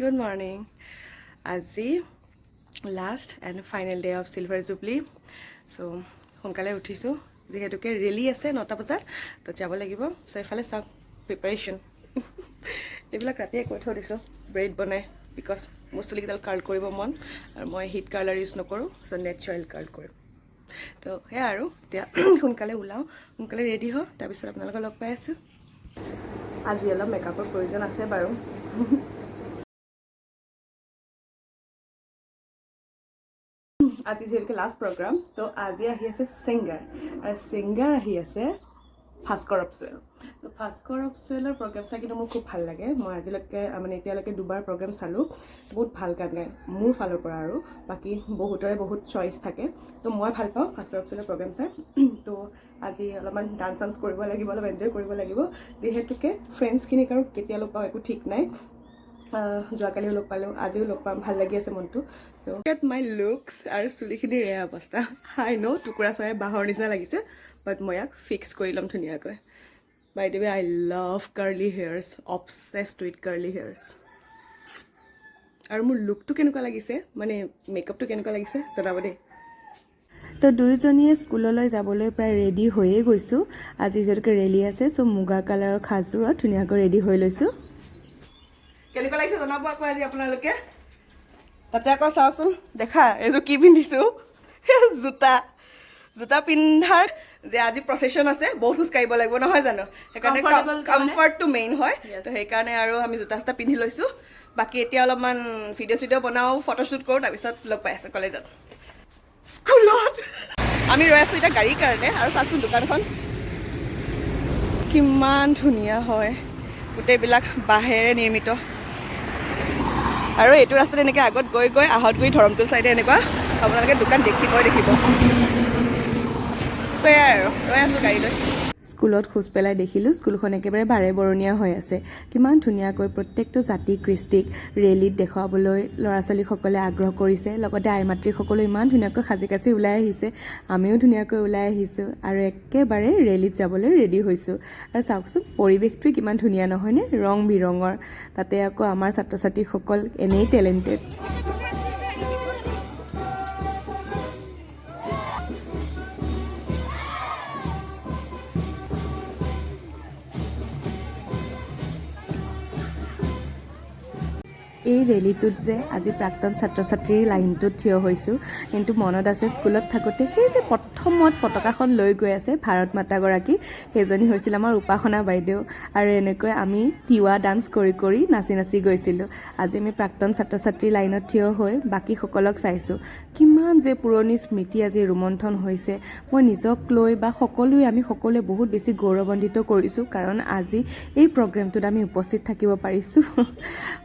Good morning. আজি last and final day of silver jubilee so' সোনকালে উঠিছোঁ যিহেতুকে ৰেলী আছে 9টা বজাত তো যাব লাগিব চ' এইফালে চাওক প্ৰিপাৰেশ্যন এইবিলাক ৰাতিয়ে কৈ থৈ দিছোঁ ব্ৰেড বনাই বিকজ মোৰ চুলিকেইডাল কাৰ্ল কৰিব মন আৰু মই হিট কাৰ্লাৰ ইউজ নকৰোঁ চ' নেচাৰেল কাৰ্ল কৰিম তো সেয়া আৰু এতিয়া সোনকালে ওলাওঁ সোনকালে ৰেডি হওঁ তাৰপিছত আপোনালোকক লগ পাই আছোঁ আজি অলপ মেকআপৰ প্ৰয়োজন আছে বাৰু আজি যেহেতু লাষ্ট প্ৰগ্ৰাম তো আজি আহি আছে ছিংগাৰ আৰু ছিংগাৰ আহি আছে ভাস্কৰ অপচৱেল চ' ভাস্কৰ অপচৱেলৰ প্ৰগ্ৰাম চাই কিন্তু মোৰ খুব ভাল লাগে মই আজিলৈকে মানে এতিয়ালৈকে দুবাৰ প্ৰগ্ৰাম চালোঁ বহুত ভাল গান গায় মোৰ ফালৰ পৰা আৰু বাকী বহুতৰে বহুত চইচ থাকে তো মই ভাল পাওঁ ভাস্কৰ অপচৱেলৰ প্ৰগ্ৰাম চাই তো আজি অলপমান ডান্স চান্স কৰিব লাগিব অলপ এনজয় কৰিব লাগিব যিহেতুকে ফ্ৰেণ্ডছখিনিক আৰু কেতিয়া লগ পাওঁ একো ঠিক নাই যোৱাকালিও লগ পালোঁ আজিও লগ পাম ভাল লাগি আছে মনটো তো এট মাই লুকছ আৰু চুলিখিনিৰ এয়া অৱস্থা হাই ন' টুকুৰা চৰাই বাঁহৰ নিচিনা লাগিছে বাট মই ইয়াক ফিক্স কৰি ল'ম ধুনীয়াকৈ by the way I love curly hairs obsessed with curly hairs আৰু মোৰ লুকটো কেনেকুৱা লাগিছে মানে মেকআপটো কেনেকুৱা লাগিছে জনাব দেই তো দুয়োজনীয়ে স্কুললৈ যাবলৈ প্ৰায় ৰেডি হৈয়ে গৈছোঁ আজি যিহেতুকে ৰেলী আছে চ' মুগাৰ কালাৰৰ সাজযোৰত ধুনীয়াকৈ ৰেডি হৈ লৈছোঁ কেনেকুৱা লাগিছে জনাব আকৌ আজি আপোনালোকে তাতে আকৌ চাওকচোন দেখা এইযোৰ কি পিন্ধিছোঁ জোতা জোতা পিন্ধাৰ যে আজি প্ৰচেশ্যন আছে বহুত খোজ কাঢ়িব লাগিব নহয় জানো সেইকাৰণে কমফৰ্টটো মেইন হয় তো সেইকাৰণে আৰু আমি জোতা চোতা পিন্ধি লৈছোঁ বাকী এতিয়া অলপমান ভিডিঅ' চিডিঅ' বনাওঁ ফটোশ্বুট কৰোঁ তাৰপিছত লগ পাই আছোঁ কলেজত স্কুলত আমি ৰৈ আছোঁ এতিয়া গাড়ীৰ কাৰণে আৰু চাওকচোন দোকানখন কিমান ধুনীয়া হয় গোটেইবিলাক বাঁহেৰে নিৰ্মিত আৰু এইটো ৰাস্তাত এনেকৈ আগত গৈ গৈ আহঁতগুৰি ধৰমটোল চাইডে এনেকুৱা আপোনালোকে দোকান দেখিবই দেখিব সেয়াই আৰু ৰৈ আছোঁ গাড়ীলৈ স্কুলত খোজ পেলাই দেখিলোঁ স্কুলখন একেবাৰে বাৰে বৰণীয়া হৈ আছে কিমান ধুনীয়াকৈ প্ৰত্যেকটো জাতি কৃষ্টিক ৰেলীত দেখুৱাবলৈ ল'ৰা ছোৱালীসকলে আগ্ৰহ কৰিছে লগতে আই মাতৃসকলো ইমান ধুনীয়াকৈ সাজি কাচি ওলাই আহিছে আমিও ধুনীয়াকৈ ওলাই আহিছোঁ আৰু একেবাৰে ৰেলীত যাবলৈ ৰেডি হৈছোঁ আৰু চাওকচোন পৰিৱেশটোৱে কিমান ধুনীয়া নহয়নে ৰং বিৰঙৰ তাতে আকৌ আমাৰ ছাত্ৰ ছাত্ৰীসকল এনেই টেলেণ্টেড এই ৰেলীটোত যে আজি প্ৰাক্তন ছাত্ৰ ছাত্ৰীৰ লাইনটোত থিয় হৈছোঁ কিন্তু মনত আছে স্কুলত থাকোঁতে সেই যে প্ৰথমত পতাকাখন লৈ গৈ আছে ভাৰত মাতাগৰাকী সেইজনী হৈছিল আমাৰ উপাসনা বাইদেউ আৰু এনেকৈ আমি তিৱা ডান্স কৰি কৰি নাচি নাচি গৈছিলোঁ আজি আমি প্ৰাক্তন ছাত্ৰ ছাত্ৰীৰ লাইনত থিয় হৈ বাকীসকলক চাইছোঁ কিমান যে পুৰণি স্মৃতি আজি ৰোমন্থন হৈছে মই নিজক লৈ বা আমি সকলোৱে বহুত বেছি গৌৰৱান্বিত কৰিছোঁ কাৰণ আজি এই প্ৰগ্ৰেমটোত আমি উপস্থিত থাকিব পাৰিছোঁ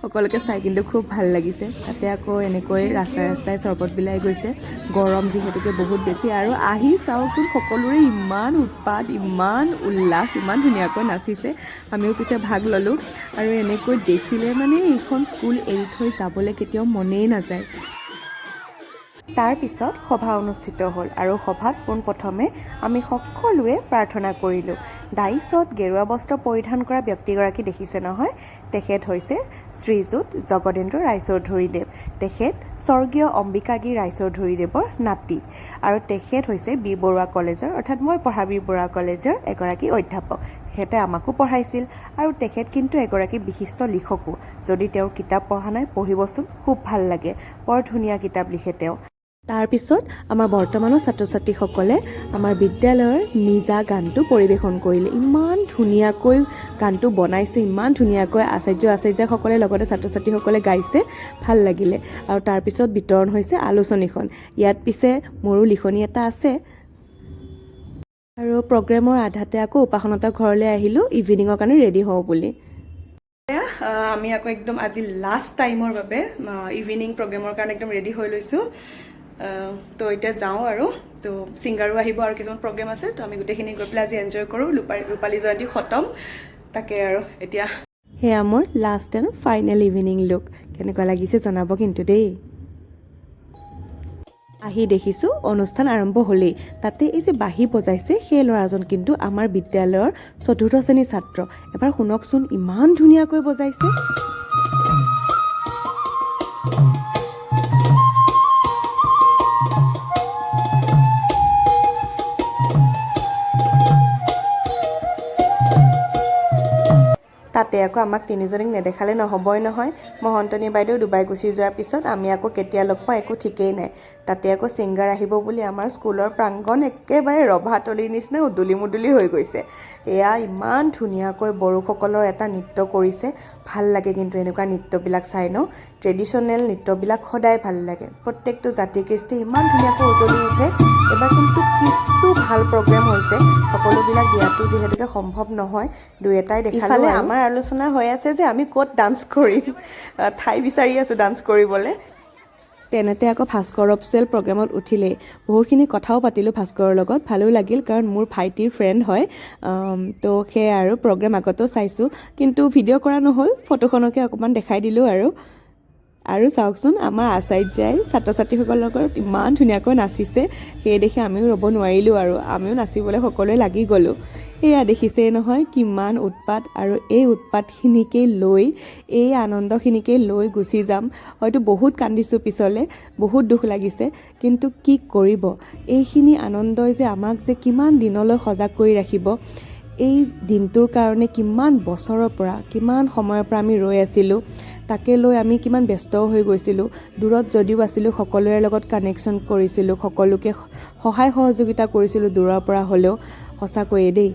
সকলোকে চাই কিন্তু খুব ভাল লাগিছে তাতে আকৌ এনেকৈ ৰাস্তাই ৰাস্তাই চৰবত বিলাই গৈছে গৰম যিহেতুকে বহুত বেছি আৰু আহি চাওকচোন সকলোৰে ইমান উৎপাত ইমান উল্লাস ইমান ধুনীয়াকৈ নাচিছে আমিও পিছে ভাগ ল'লোঁ আৰু এনেকৈ দেখিলে মানে এইখন স্কুল এৰি থৈ যাবলৈ কেতিয়াও মনেই নাযায় তাৰপিছত সভা অনুষ্ঠিত হ'ল আৰু সভাত পোনপ্ৰথমে আমি সকলোৱে প্ৰাৰ্থনা কৰিলোঁ ডাইচত গেৰুৱা বস্ত্ৰ পৰিধান কৰা ব্যক্তিগৰাকী দেখিছে নহয় তেখেত হৈছে শ্ৰীযুত জগদেন্দ্ৰ ৰায়চৌধুৰীদেৱ তেখেত স্বৰ্গীয় অম্বিকাগিৰি ৰায়চৌধুৰীদেৱৰ নাতি আৰু তেখেত হৈছে বি বৰুৱা কলেজৰ অৰ্থাৎ মই পঢ়া বি বৰুৱা কলেজৰ এগৰাকী অধ্যাপক তেখেতে আমাকো পঢ়াইছিল আৰু তেখেত কিন্তু এগৰাকী বিশিষ্ট লিখকো যদি তেওঁৰ কিতাপ পঢ়া নাই পঢ়িবচোন খুব ভাল লাগে বৰ ধুনীয়া কিতাপ লিখে তেওঁ তাৰপিছত আমাৰ বৰ্তমানৰ ছাত্ৰ ছাত্ৰীসকলে আমাৰ বিদ্যালয়ৰ নিজা গানটো পৰিৱেশন কৰিলে ইমান ধুনীয়াকৈ গানটো বনাইছে ইমান ধুনীয়াকৈ আচাৰ্যসকলে লগতে ছাত্ৰ ছাত্ৰীসকলে গাইছে ভাল লাগিলে আৰু তাৰপিছত বিতৰণ হৈছে আলোচনীখন ইয়াত পিছে মোৰো লিখনি এটা আছে আৰু প্ৰগ্ৰেমৰ আধাতে আকৌ উপাসনতা ঘৰলৈ আহিলোঁ ইভিনিঙৰ কাৰণে ৰেডি হওঁ বুলি আমি আকৌ একদম আজি লাষ্ট টাইমৰ বাবে ইভিনিং প্ৰগ্ৰেমৰ কাৰণে একদম ৰেডি হৈ লৈছোঁ তো এতিয়া যাওঁ আৰু তো ছিংগাৰো আহিব আৰু কিছুমান প্ৰগ্ৰেম আছে তো আমি গোটেইখিনি গৈ পেলাই আজি এনজয় কৰোঁ ৰূপালী জয়ন্তী খতম তাকে আৰু এতিয়া সেয়া মোৰ last and final evening look কেনেকুৱা লাগিছে জনাব কিন্তু দেই আহি দেখিছোঁ অনুষ্ঠান আৰম্ভ হ'লেই তাতে এই যে বাঁহী বজাইছে সেই ল'ৰাজন কিন্তু আমাৰ বিদ্যালয়ৰ ৪ৰ্থ শ্ৰেণীৰ ছাত্ৰ এবাৰ শুনকচোন ইমান ধুনীয়াকৈ বজাইছে তাতে আকৌ আমাক তিনিজনীক নেদেখালে নহ'বই নহয় মহন্তনী বাইদেউ ডুবাই গুচি যোৱাৰ পিছত আমি আকৌ কেতিয়া লগ পাওঁ একো ঠিকেই নাই তাতে আকৌ ছিংগাৰ আহিব বুলি আমাৰ স্কুলৰ প্ৰাংগণ একেবাৰে ৰভাতলিৰ নিচিনা উদুলি মুদুলি হৈ গৈছে এয়া ইমান ধুনীয়াকৈ বড়োসকলৰ এটা নৃত্য কৰিছে ভাল লাগে কিন্তু এনেকুৱা নৃত্যবিলাক চাই ন ট্ৰেডিশ্যনেল নৃত্যবিলাক সদায় ভাল লাগে প্ৰত্যেকটো জাতি কৃষ্টি ইমান ধুনীয়াকৈ উজলি উঠে এবাৰ কিন্তু কিছু ভাল প্ৰগ্ৰেম হৈছে সকলোবিলাক দিয়াটো যিহেতুকে সম্ভৱ নহয় দুই এটাই দেখালে আমাৰ আলোচনা হৈ আছে যে আমি ক'ত ডান্স কৰিম ঠাই বিচাৰি আছোঁ ডান্স কৰিবলৈ তেনেতে আকৌ ভাস্কৰ অপচুৱেল প্ৰগ্ৰেমত উঠিলেই বহুখিনি কথাও পাতিলোঁ ভাস্কৰৰ লগত ভালো লাগিল কাৰণ মোৰ ভাইটিৰ ফ্ৰেণ্ড হয় তো সেয়াই আৰু প্ৰগ্ৰেম আগতেও চাইছোঁ কিন্তু ভিডিঅ' কৰা নহ'ল ফটোখনকে অকণমান দেখাই দিলোঁ আৰু চাওকচোন আমাৰ আচাৰ্যাই ছাত্ৰ ছাত্ৰীসকলৰ লগত ইমান ধুনীয়াকৈ নাচিছে সেয়ে দেখি আমিও ৰ'ব নোৱাৰিলোঁ আৰু আমিও নাচিবলৈ সকলোৱে লাগি গ'লোঁ এয়া দেখিছেই নহয় কিমান উৎপাত আৰু এই উৎপাতখিনিকেই লৈ এই আনন্দখিনিকেই লৈ গুচি যাম হয়তো বহুত কান্দিছোঁ পিছলৈ বহুত দুখ লাগিছে কিন্তু কি কৰিব এইখিনি আনন্দই যে আমাক যে কিমান দিনলৈ সজাগ কৰি ৰাখিব এই দিনটোৰ কাৰণে কিমান বছৰৰ পৰা কিমান সময়ৰ পৰা আমি ৰৈ আছিলোঁ তাকে লৈ আমি কিমান ব্যস্ত হৈ গৈছিলোঁ দূৰত যদিও আছিলোঁ সকলোৰে লগত কানেকশ্যন কৰিছিলোঁ সকলোকে সহায় সহযোগিতা কৰিছিলোঁ দূৰৰ পৰা হ'লেও সঁচাকৈয়ে দেই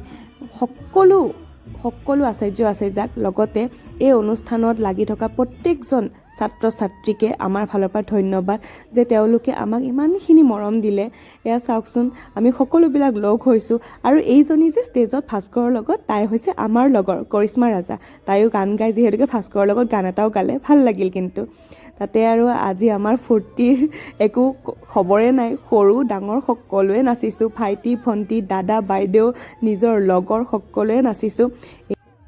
সকলো আচাৰ্যাক লগতে এই অনুষ্ঠানত লাগি থকা প্ৰত্যেকজন ছাত্ৰ ছাত্ৰীকে আমাৰ ফালৰ পৰা ধন্যবাদ যে তেওঁলোকে আমাক ইমানখিনি মৰম দিলে এয়া চাওকচোন আমি সকলোবিলাক লগ হৈছোঁ আৰু এইজনী যে ষ্টেজত ভাস্কৰৰ লগত তাই হৈছে আমাৰ লগৰ কৰিশ্মা ৰাজা তাইও গান গাই যিহেতুকে ভাস্কৰৰ লগত গান এটাও গালে ভাল লাগিল কিন্তু তাতে আৰু আজি আমাৰ ফূৰ্তিৰ একো খবৰে নাই সৰু ডাঙৰ সকলোৱে নাচিছোঁ ভাইটি ভণ্টি দাদা বাইদেউ নিজৰ লগৰ সকলোৱে নাচিছোঁ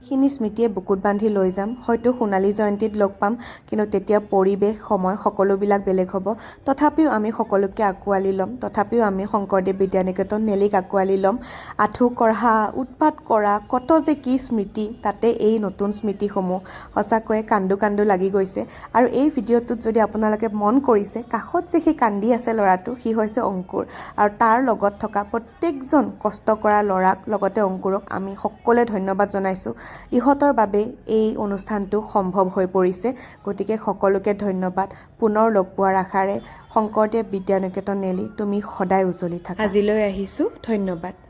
এইখিনি স্মৃতিয়ে বুকুত বান্ধি লৈ যাম হয়তো সোণালী জয়ন্তীত লগ পাম কিন্তু তেতিয়া পৰিৱেশ সময় সকলোবিলাক বেলেগ হ'ব তথাপিও আমি সকলোকে আঁকোৱালি ল'ম তথাপিও আমি শংকৰদেৱ বিদ্যানিকেতন নেলিক আঁকোৱালি ল'ম আঁঠু কঢ়া উৎপাত কৰা কত যে কি স্মৃতি তাতে এই নতুন স্মৃতিসমূহ সঁচাকৈয়ে কান্দো লাগি গৈছে আৰু এই ভিডিঅ'টোত যদি আপোনালোকে মন কৰিছে কাষত যে সি কান্দি আছে ল'ৰাটো সি হৈছে অংকুৰ আৰু তাৰ লগত থকা প্ৰত্যেকজন কষ্ট কৰা ল'ৰাক লগতে অংকুৰক আমি সকলোৱে ধন্যবাদ জনাইছোঁ ইহঁতৰ বাবে এই অনুষ্ঠানটো সম্ভৱ হৈ পৰিছে গতিকে সকলোকে ধন্যবাদ পুনৰ লগ পোৱাৰ আশাৰে শংকৰদেৱ বিদ্যানিকেতন নেলি তুমি সদায় উজ্জ্বলি থাকা আজিলৈ আহিছোঁ ধন্যবাদ